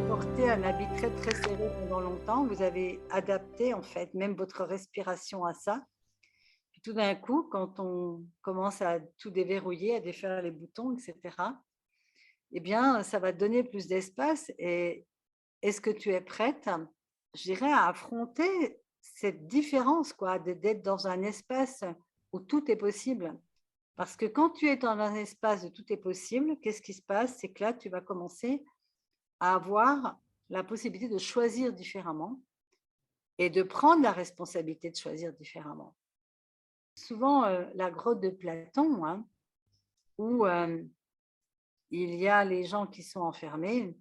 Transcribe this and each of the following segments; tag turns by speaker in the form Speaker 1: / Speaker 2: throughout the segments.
Speaker 1: porté un habit très, très serré pendant longtemps. Vous avez adapté, en fait, même votre respiration à ça. Puis tout d'un coup, quand on commence à tout déverrouiller, à défaire les boutons, et cetera, eh bien, ça va te donner plus d'espace. Et est-ce que tu es prête, je dirais, à affronter cette différence, quoi, d'être dans un espace où tout est possible? Parce que quand tu es dans un espace où tout est possible, qu'est-ce qui se passe? C'est que là, tu vas commencer à avoir la possibilité de choisir différemment et de prendre la responsabilité de choisir différemment. Souvent, la grotte de Platon, hein, où il y a les gens qui sont enfermés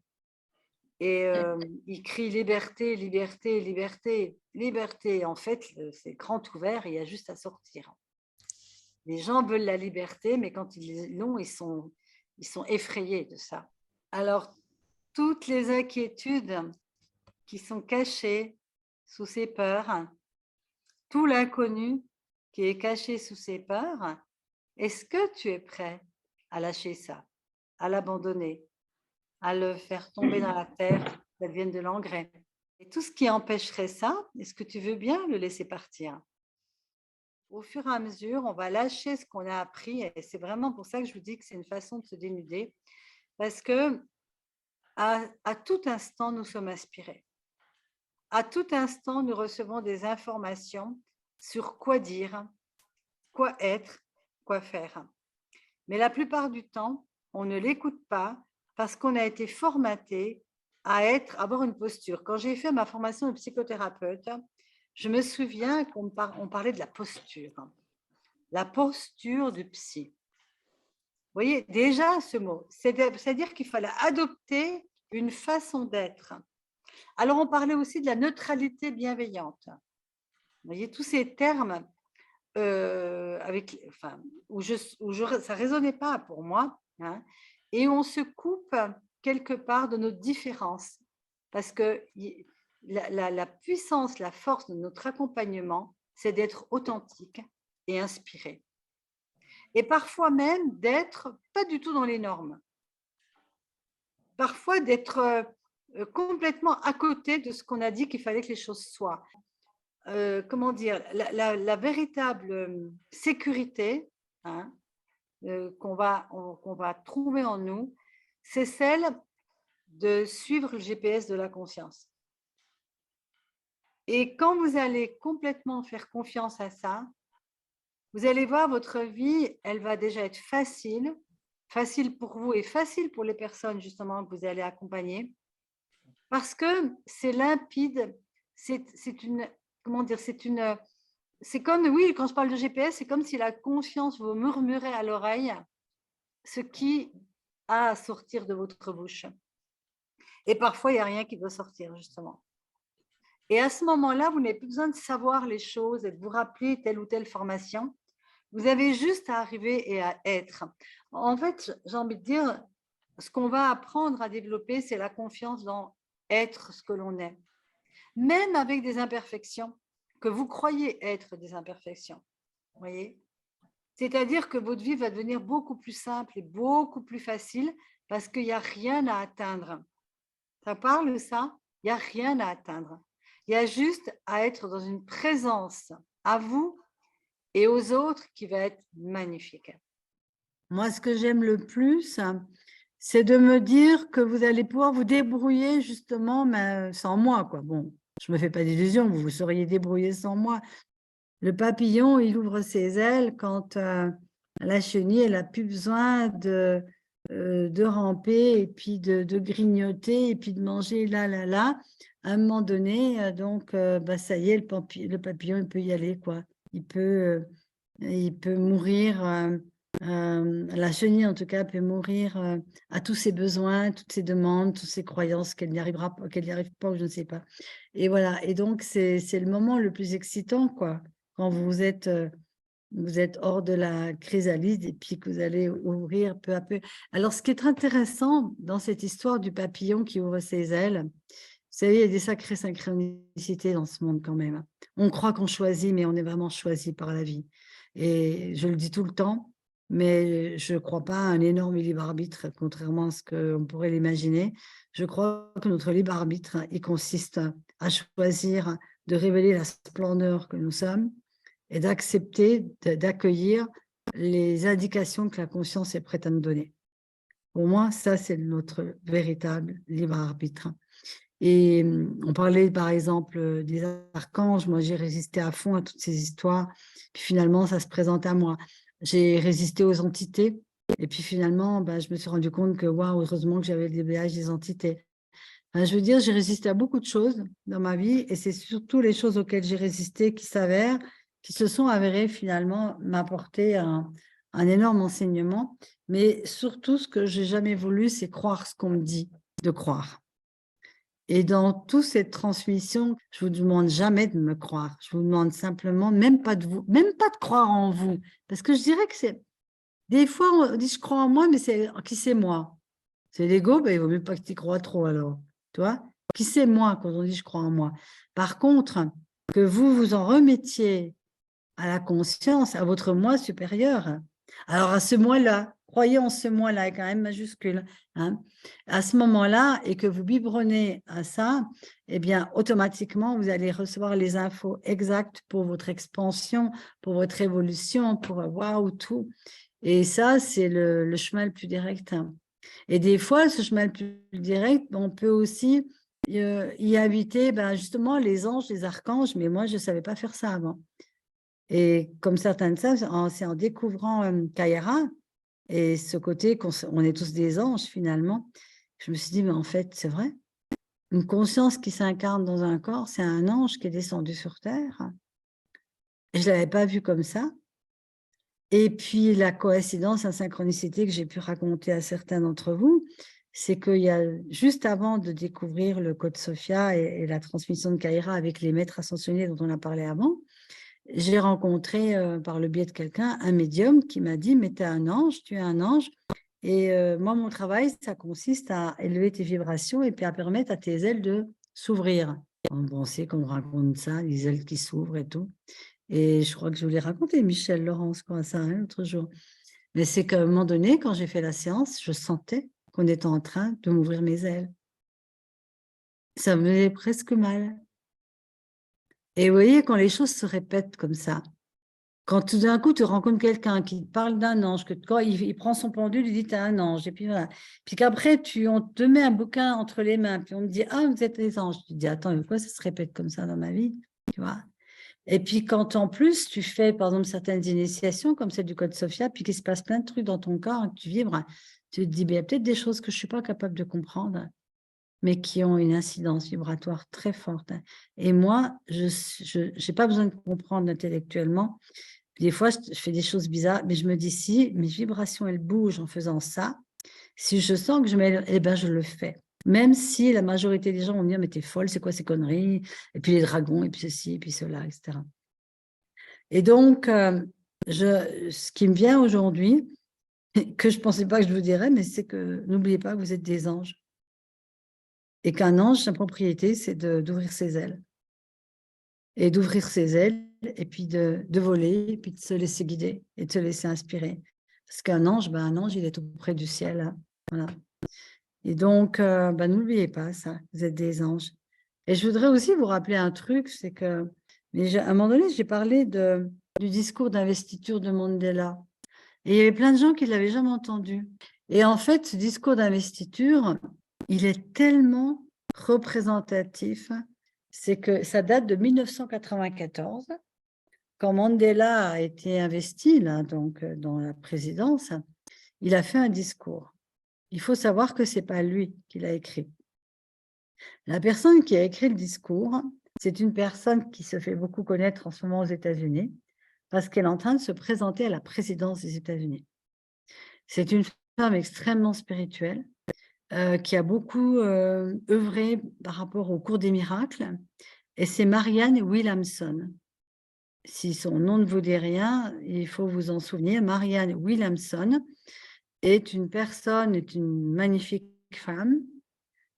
Speaker 1: et ils crient liberté, liberté, liberté, liberté. En fait, c'est grand ouvert, il y a juste à sortir. Les gens veulent la liberté, mais quand ils l'ont, ils sont effrayés de ça. Alors, toutes les inquiétudes qui sont cachées sous ces peurs, tout l'inconnu qui est caché sous ces peurs, est-ce que tu es prêt à lâcher ça, à l'abandonner, à le faire tomber dans la terre, que ça devienne de l'engrais? Et tout ce qui empêcherait ça, est-ce que tu veux bien le laisser partir? Au fur et à mesure, on va lâcher ce qu'on a appris et c'est vraiment pour ça que je vous dis que c'est une façon de se dénuder parce que à tout instant, nous sommes inspirés. À tout instant, nous recevons des informations sur quoi dire, quoi être, quoi faire. Mais la plupart du temps, on ne l'écoute pas parce qu'on a été formaté à avoir une posture. Quand j'ai fait ma formation de psychothérapeute, je me souviens on parlait de la posture du psy. Vous voyez, déjà ce mot, c'est-à-dire qu'il fallait adopter une façon d'être. Alors, on parlait aussi de la neutralité bienveillante. Vous voyez, tous ces termes enfin, ça ne résonnait pas pour moi, hein, et on se coupe quelque part de notre différence parce que la puissance, la force de notre accompagnement, c'est d'être authentique et inspiré. Et parfois même d'être pas du tout dans les normes. Parfois d'être complètement à côté de ce qu'on a dit qu'il fallait que les choses soient. Comment dire? La véritable, sécurité, hein, qu'on va trouver en nous, c'est celle de suivre le GPS de la conscience. Et quand vous allez complètement faire confiance à ça, vous allez voir votre vie, elle va déjà être facile, facile pour vous et facile pour les personnes justement que vous allez accompagner. Parce que c'est limpide, c'est une comment dire? C'est comme oui, quand je parle de GPS, c'est comme si la conscience vous murmurait à l'oreille ce qui a à sortir de votre bouche et parfois il y a rien qui doit sortir justement et à ce moment-là, vous n'avez plus besoin de savoir les choses et de vous rappeler telle ou telle formation. Vous avez juste à arriver et à être. En fait, j'ai envie de dire, ce qu'on va apprendre à développer, c'est la confiance dans être ce que l'on est. Même avec des imperfections, que vous croyez être des imperfections, vous voyez? C'est-à-dire que votre vie va devenir beaucoup plus simple et beaucoup plus facile parce qu'il y a rien à atteindre. Ça parle ça? Il y a rien à atteindre. Il y a juste à être dans une présence à vous et aux autres qui va être magnifique. Moi, ce que j'aime le plus, c'est de me dire que vous allez pouvoir vous débrouiller justement sans moi, quoi. Bon, je me fais pas d'illusions, vous vous sauriez débrouiller sans moi. Le papillon, il ouvre ses ailes quand la chenille, elle a plus besoin de ramper et puis de grignoter et puis de manger là, là, là. À un moment donné, bah, ça y est, le papillon, il peut y aller, quoi. Il peut mourir, la chenille, en tout cas, peut mourir à tous ses besoins, toutes ses demandes, toutes ses croyances qu'elle n'y arrivera pas, qu'elle n'y arrive pas ou je ne sais pas. Et voilà. Et donc, c'est le moment le plus excitant, quoi, quand vous êtes hors de la chrysalide et puis que vous allez ouvrir peu à peu. Alors, ce qui est intéressant dans cette histoire du papillon qui ouvre ses ailes, vous savez, il y a des sacrées synchronicités dans ce monde quand même. On croit qu'on choisit, mais on est vraiment choisi par la vie. Et je le dis tout le temps,
Speaker 2: mais je ne crois pas à un énorme libre arbitre, contrairement à ce qu'on pourrait l'imaginer. Je crois que notre libre arbitre, il consiste à choisir de révéler la splendeur que nous sommes et d'accepter, d'accueillir les indications que la conscience est prête à nous donner. Pour moi, ça, c'est notre véritable libre arbitre. Et on parlait, par exemple, des archanges. Moi, j'ai résisté à fond à toutes ces histoires. Puis finalement, ça se présente à moi. J'ai résisté aux entités. Et puis finalement, ben, je me suis rendu compte que, waouh, heureusement que j'avais le DBH des entités. Enfin, je veux dire, j'ai résisté à beaucoup de choses dans ma vie. Et c'est surtout les choses auxquelles j'ai résisté qui se sont avérées finalement m'apporter un énorme enseignement. Mais surtout, ce que j'ai jamais voulu, c'est croire ce qu'on me dit de croire. Et dans toute cette transmission, je vous demande jamais de me croire. Je vous demande simplement, même pas de croire en vous. Parce que je dirais que c'est, des fois, on dit je crois en moi, mais c'est qui c'est moi? C'est l'ego, ben, il vaut mieux pas que tu y crois trop alors. Tu vois? Qui c'est moi quand on dit je crois en moi? Par contre, que vous vous en remettiez à la conscience, à votre moi supérieur. Alors, à ce moi-là, croyez en ce moi-là, avec un M majuscule, hein, à ce moment-là, et que vous biberonnez à ça, eh bien, automatiquement, vous allez recevoir les infos exactes pour votre expansion, pour votre évolution, pour waouh, tout. Et ça, c'est le chemin le plus direct. Et des fois, ce chemin le plus direct, on peut aussi y inviter ben, justement les anges, les archanges, mais moi, je ne savais pas faire ça avant. Et comme certains de ça, c'est en découvrant Kaira et ce côté qu'on est tous des anges finalement, je me suis dit, mais en fait, c'est vrai. Une conscience qui s'incarne dans un corps, c'est un ange qui est descendu sur Terre. Et je ne l'avais pas vu comme ça. Et puis, la coïncidence, la synchronicité que j'ai pu raconter à certains d'entre vous, c'est qu'il y a juste avant de découvrir le Code Sophia et la transmission de Kaira avec les maîtres ascensionnés dont on a parlé avant, j'ai rencontré par le biais de quelqu'un un médium qui m'a dit, mais tu es un ange, tu es un ange. Et moi, mon travail, ça consiste à élever tes vibrations et puis à permettre à tes ailes de s'ouvrir. On sait qu'on raconte ça, les ailes qui s'ouvrent et tout. Et je crois que je vous l'ai raconté, Michel Laurence, quoi, ça, hein, l'autre jour. Mais c'est qu'à un moment donné, quand j'ai fait la séance, je sentais qu'on était en train de m'ouvrir mes ailes. Ça me faisait presque mal. Et vous voyez, quand les choses se répètent comme ça, quand tout d'un coup, tu rencontres quelqu'un qui te parle d'un ange, que quand il prend son pendule, il dit tu es un ange. Et puis voilà. Puis qu'après, on te met un bouquin entre les mains, puis on te dit ah, vous êtes les anges. Tu te dis attends, pourquoi ça se répète comme ça dans ma vie? Tu vois? Et puis quand en plus, tu fais par exemple certaines initiations, comme celle du Code Sophia, puis qu'il se passe plein de trucs dans ton corps, et que tu vibres, tu te dis ben, il y a peut-être des choses que je ne suis pas capable de comprendre, mais qui ont une incidence vibratoire très forte. Et moi, je n'ai pas besoin de comprendre intellectuellement. Des fois, je fais des choses bizarres, mais je me dis, si mes vibrations, elles bougent en faisant ça, si je sens que je m'élève, eh ben, je le fais. Même si la majorité des gens vont me dire, mais t'es folle, c'est quoi ces conneries? Et puis les dragons, et puis ceci, et puis cela, etc. Et donc, ce qui me vient aujourd'hui, que je ne pensais pas que je vous dirais, mais c'est que n'oubliez pas que vous êtes des anges. Et qu'un ange, sa propriété, c'est d'ouvrir ses ailes. Et d'ouvrir ses ailes, et puis de voler, et puis de se laisser guider, et de se laisser inspirer. Parce qu'un ange, ben, un ange, il est auprès du ciel. Hein. Voilà. Et donc, ben, n'oubliez pas ça, vous êtes des anges. Et je voudrais aussi vous rappeler un truc, c'est que, à un moment donné, j'ai parlé du discours d'investiture de Mandela. Et il y avait plein de gens qui ne l'avaient jamais entendu. Et en fait, ce discours d'investiture, il est tellement représentatif, c'est que ça date de 1994, quand Mandela a été investi là, donc, dans la présidence, il a fait un discours. Il faut savoir que ce n'est pas lui qui l'a écrit. La personne qui a écrit le discours, c'est une personne qui se fait beaucoup connaître en ce moment aux États-Unis, parce qu'elle est en train de se présenter à la présidence des États-Unis. C'est une femme extrêmement spirituelle, qui a beaucoup œuvré par rapport au cours des miracles, et c'est Marianne Williamson. Si son nom ne vous dit rien, il faut vous en souvenir. Marianne Williamson est une magnifique femme,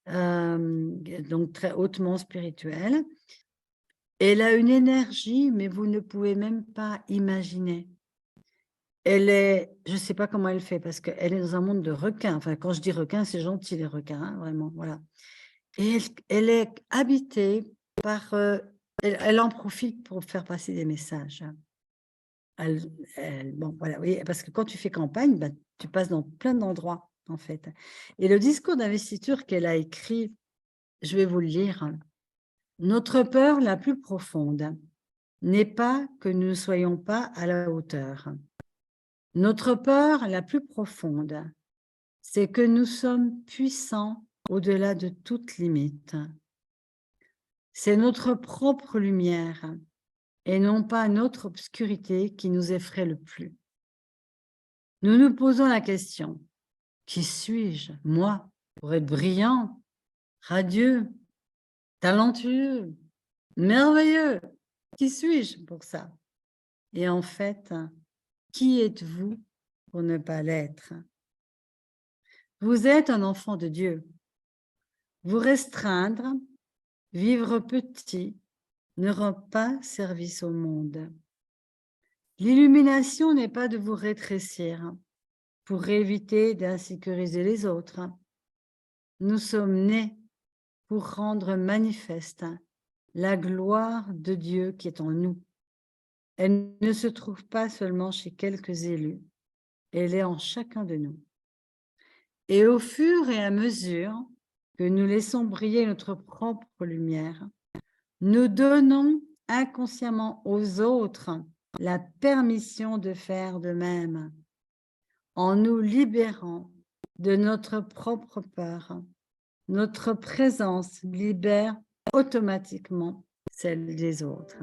Speaker 2: donc très hautement spirituelle. Elle a une énergie, mais vous ne pouvez même pas imaginer. Elle est, je ne sais pas comment elle fait, parce qu'elle est dans un monde de requins. Enfin, quand je dis requins, c'est gentil, les requins, hein, vraiment, voilà. Et elle est habitée par... elle en profite pour faire passer des messages. Bon, voilà, oui, parce que quand tu fais campagne, ben, tu passes dans plein d'endroits, en fait. Et le discours d'investiture qu'elle a écrit, je vais vous le lire. Notre peur la plus profonde n'est pas que nous ne soyons pas à la hauteur. Notre peur la plus profonde, c'est que nous sommes puissants au-delà de toute limite. C'est notre propre lumière et non pas notre obscurité qui nous effraie le plus. Nous nous posons la question, qui suis-je, moi, pour être brillant, radieux, talentueux, merveilleux? Qui suis-je pour ça? Et en fait, qui êtes-vous pour ne pas l'être? Vous êtes un enfant de Dieu. Vous restreindre, vivre petit, ne rend pas service au monde. L'illumination n'est pas de vous rétrécir pour éviter d'insécuriser les autres. Nous sommes nés pour rendre manifeste la gloire de Dieu qui est en nous. Elle ne se trouve pas seulement chez quelques élus, elle est en chacun de nous. Et au fur et à mesure que nous laissons briller notre propre lumière, nous donnons inconsciemment aux autres la permission de faire de même, en nous libérant de notre propre peur. Notre présence libère automatiquement celle des autres.